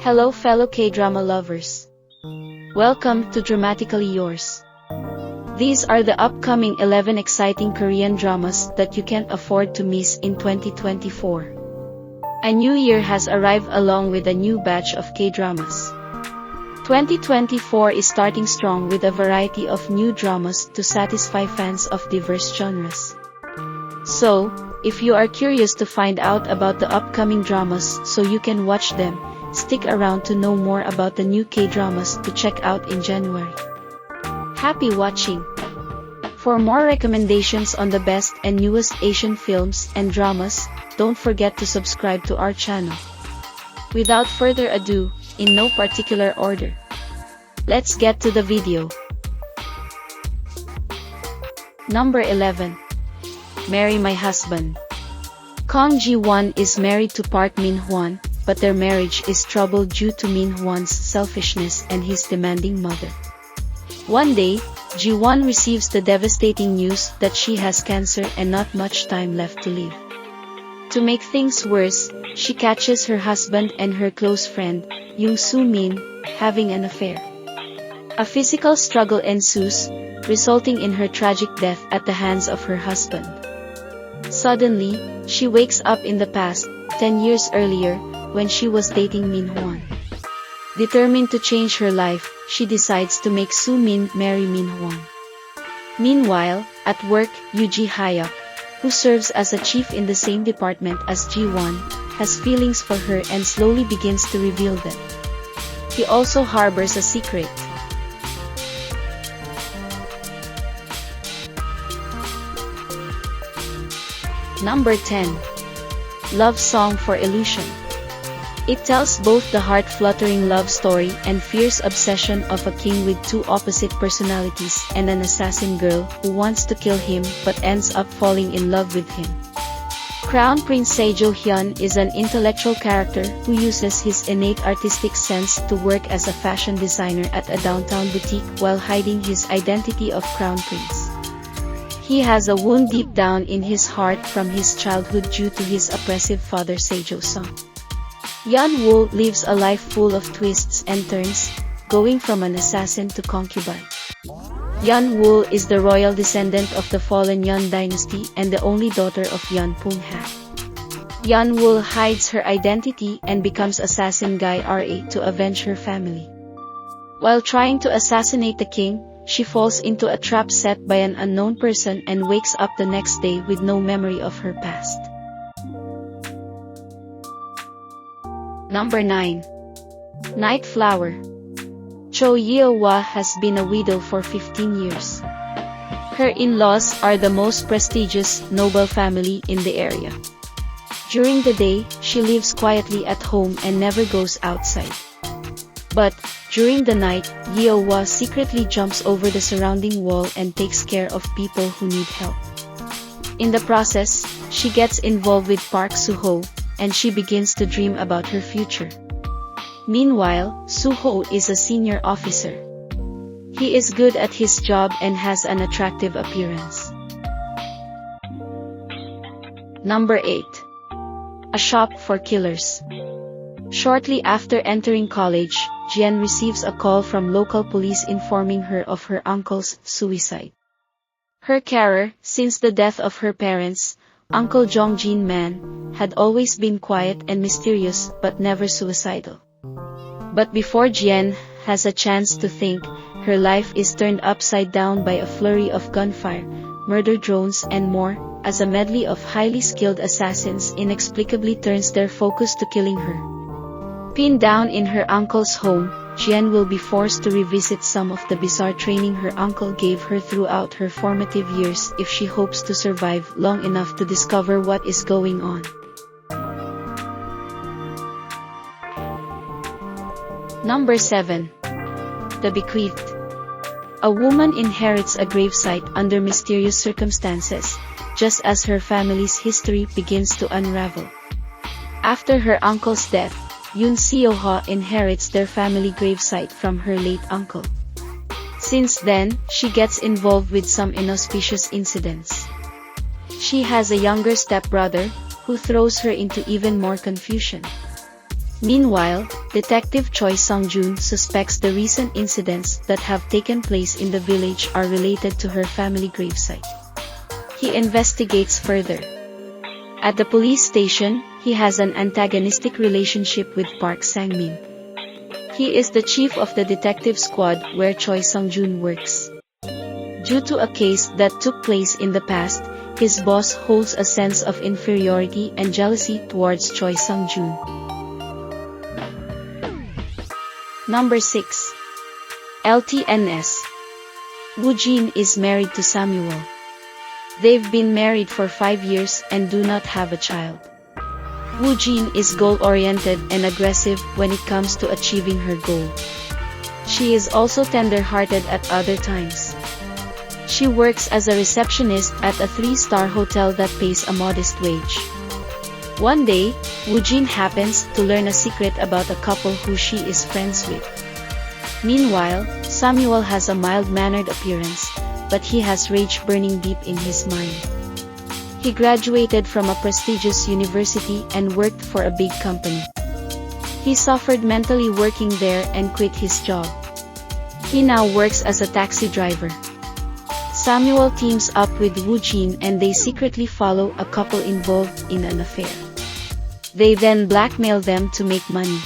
Hello fellow K-drama lovers. Welcome to Dramatically Yours. These are the upcoming 11 exciting Korean dramas that you can't afford to miss in 2024. A new year has arrived along with a new batch of K-dramas. 2024 is starting strong with a variety of new dramas to satisfy fans of diverse genres. So, if you are curious to find out about the upcoming dramas so you can watch them, stick around to know more about the new K-dramas to check out in January. Happy watching! For more recommendations on the best and newest Asian films and dramas, don't forget to subscribe to our channel. Without further ado, in no particular order, let's get to the video. Number 11. Marry My Husband. Kang Ji-won is married to Park Min-hwan, but their marriage is troubled due to Min-hwan's selfishness and his demanding mother. One day, Ji-won receives the devastating news that she has cancer and not much time left to live. To make things worse, she catches her husband and her close friend, Yoon Soo-min, having an affair. A physical struggle ensues, resulting in her tragic death at the hands of her husband. Suddenly, she wakes up in the past, 10 years earlier, when she was dating Min-hwan. Determined to change her life, she decides to make Soo-min marry Min-hwan. Meanwhile, at work, Yoo Ji-hyuk, who serves as a chief in the same department as Ji-won, has feelings for her and slowly begins to reveal them. He also harbors a secret. Number 10. Love Song for Illusion. It tells both the heart-fluttering love story and fierce obsession of a king with two opposite personalities and an assassin girl who wants to kill him but ends up falling in love with him. Crown Prince Seo-hyun is an intellectual character who uses his innate artistic sense to work as a fashion designer at a downtown boutique while hiding his identity of Crown Prince. He has a wound deep down in his heart from his childhood due to his oppressive father Seo-sung. Yeon-woo lives a life full of twists and turns, going from an assassin to concubine. Yeon-woo is the royal descendant of the fallen Yeon dynasty and the only daughter of Yeon Pung-ha. Yeon-woo hides her identity and becomes assassin Guy Ra to avenge her family. While trying to assassinate the king, she falls into a trap set by an unknown person and wakes up the next day with no memory of her past. Number 9. Night Flower. Cho Yeol-hwa has been a widow for 15 years. Her in-laws are the most prestigious, noble family in the area. During the day, she lives quietly at home and never goes outside. But, during the night, Yeol-hwa secretly jumps over the surrounding wall and takes care of people who need help. In the process, she gets involved with Park Soo-ho, and she begins to dream about her future. Meanwhile, Soo-ho is a senior officer. He is good at his job and has an attractive appearance. Number 8. A Shop for Killers. Shortly after entering college, Jian receives a call from local police informing her of her uncle's suicide. Her carer, since the death of her parents, Uncle Jong Jin-man, had always been quiet and mysterious but never suicidal. But before Jian has a chance to think, her life is turned upside down by a flurry of gunfire, murder drones and more, as a medley of highly skilled assassins inexplicably turns their focus to killing her. Pinned down in her uncle's home, Jian will be forced to revisit some of the bizarre training her uncle gave her throughout her formative years if she hopes to survive long enough to discover what is going on. Number 7. The Bequeathed. A woman inherits a gravesite under mysterious circumstances, just as her family's history begins to unravel. After her uncle's death, Yoon Seo-ho inherits their family gravesite from her late uncle. Since then, she gets involved with some inauspicious incidents. She has a younger stepbrother, who throws her into even more confusion. Meanwhile, Detective Choi Sung-joon suspects the recent incidents that have taken place in the village are related to her family gravesite. He investigates further. At the police station, he has an antagonistic relationship with Park Sang-min. He is the chief of the detective squad where Choi Sung-joon works. Due to a case that took place in the past, his boss holds a sense of inferiority and jealousy towards Choi Sung-joon. Number 6. LTNS. Woo Jin is married to Samuel. They've been married for 5 years and do not have a child. Woo Jin is goal-oriented and aggressive when it comes to achieving her goal. She is also tender-hearted at other times. She works as a receptionist at a 3-star hotel that pays a modest wage. One day, Woo Jin happens to learn a secret about a couple who she is friends with. Meanwhile, Samuel has a mild-mannered appearance, but he has rage burning deep in his mind. He graduated from a prestigious university and worked for a big company. He suffered mentally working there and quit his job. He now works as a taxi driver. Samuel teams up with Woo Jin and they secretly follow a couple involved in an affair. They then blackmail them to make money.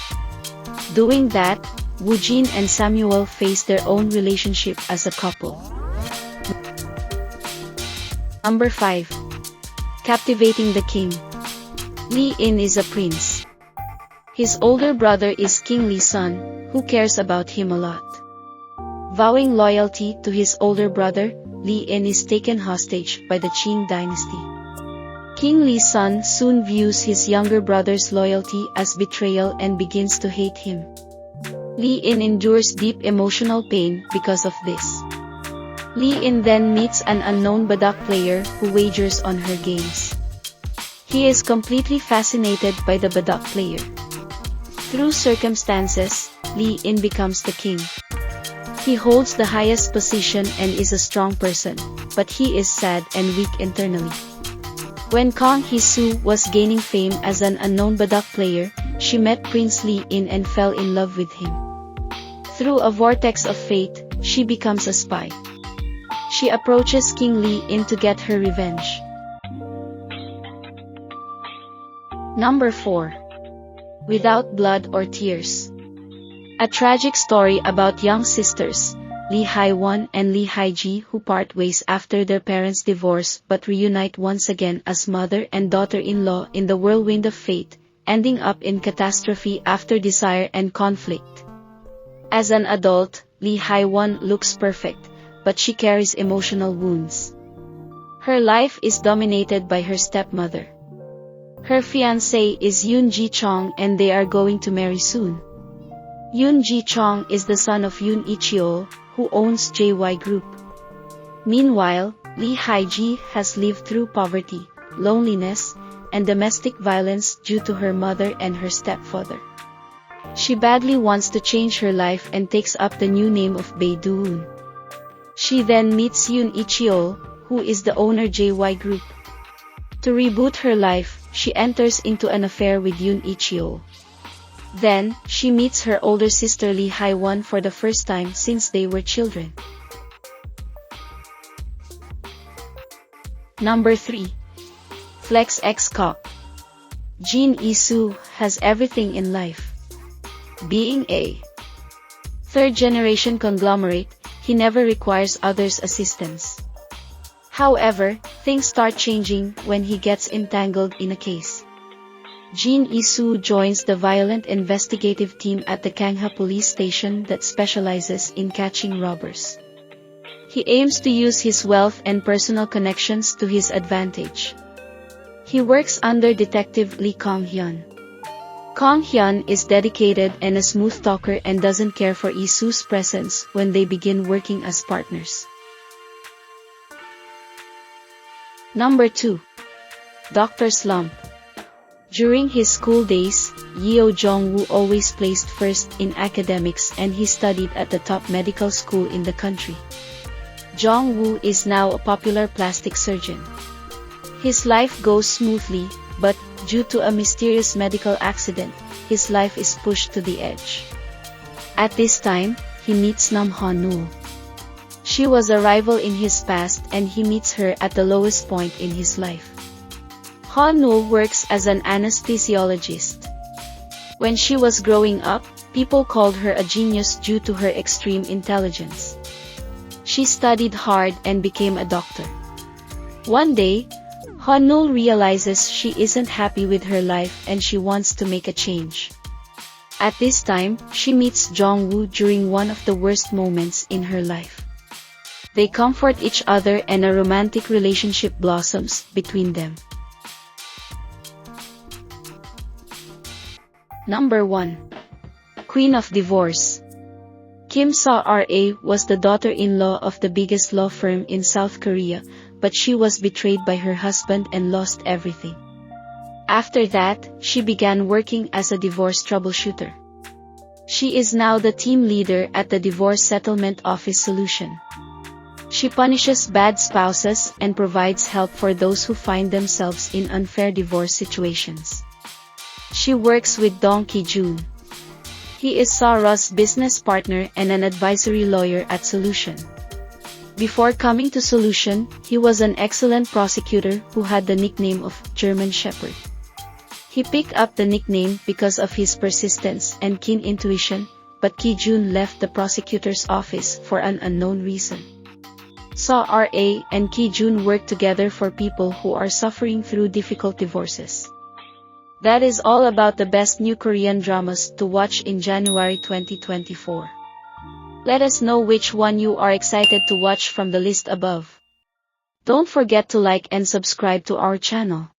Doing that, Woo Jin and Samuel face their own relationship as a couple. Number 5. Captivating the King. Lee In is a prince. His older brother is King Lee's son, who cares about him a lot. Vowing loyalty to his older brother, Lee In is taken hostage by the Qing dynasty. King Lee's son soon views his younger brother's loyalty as betrayal and begins to hate him. Lee In endures deep emotional pain because of this. Lee In then meets an unknown badak player who wagers on her games. He is completely fascinated by the badak player. Through circumstances, Lee In becomes the king. He holds the highest position and is a strong person, but he is sad and weak internally. When Kang Hee-soo was gaining fame as an unknown badak player, she met Prince Lee In and fell in love with him. Through a vortex of fate, she becomes a spy. She approaches King Lee In to get her revenge. Number 4. Without Blood or Tears. A tragic story about young sisters, Lee Hai-won and Lee Hai-ji, who part ways after their parents' divorce but reunite once again as mother and daughter-in-law in the whirlwind of fate, ending up in catastrophe after desire and conflict. As an adult, Lee Hai-won looks perfect, but she carries emotional wounds. Her life is dominated by her stepmother. Her fiancé is Yoon Ji-chong and they are going to marry soon. Yoon Ji-chong is the son of Yoon Icheo, who owns JY Group. Meanwhile, Lee Hai-ji has lived through poverty, loneliness, and domestic violence due to her mother and her stepfather. She badly wants to change her life and takes up the new name of Bae Do-eun. She then meets Yoon Icheo, who is the owner JY Group. To reboot her life, she enters into an affair with Yoon Icheo. Then, she meets her older sister Lee Hai-won for the first time since they were children. Number 3. Flex X Cop. Jin Yi-soo has everything in life. Being a third-generation conglomerate, he never requires others' assistance. However, things start changing when he gets entangled in a case. Jin Yi-soo joins the violent investigative team at the Kangha police station that specializes in catching robbers. He aims to use his wealth and personal connections to his advantage. He works under Detective Lee Kong-hyun. Kong-hyun is dedicated and a smooth talker and doesn't care for Yi-soo's presence when they begin working as partners. Number 2. Dr. Slump. During his school days, Yeo Jong-woo always placed first in academics and he studied at the top medical school in the country. Jong-woo is now a popular plastic surgeon. His life goes smoothly, but, due to a mysterious medical accident, his life is pushed to the edge. At this time, he meets Nam Ha-nul. She was a rival in his past and he meets her at the lowest point in his life. Ha-nul works as an anesthesiologist. When she was growing up, people called her a genius due to her extreme intelligence. She studied hard and became a doctor. One day, Ha-nul realizes she isn't happy with her life and she wants to make a change. At this time, she meets Jong-woo during one of the worst moments in her life. They comfort each other and a romantic relationship blossoms between them. Number 1. Queen of Divorce. Kim Sa-ra was the daughter-in-law of the biggest law firm in South Korea, but she was betrayed by her husband and lost everything. After that, she began working as a divorce troubleshooter. She is now the team leader at the Divorce Settlement Office Solution. She punishes bad spouses and provides help for those who find themselves in unfair divorce situations. She works with Dong Ki-jun. He is Sa-ra's business partner and an advisory lawyer at Solution. Before coming to Solution, he was an excellent prosecutor who had the nickname of German Shepherd. He picked up the nickname because of his persistence and keen intuition, but Ki-jun left the prosecutor's office for an unknown reason. Sa-ra and Ki-jun work together for people who are suffering through difficult divorces. That is all about the best new Korean dramas to watch in January 2024. Let us know which one you are excited to watch from the list above. Don't forget to like and subscribe to our channel.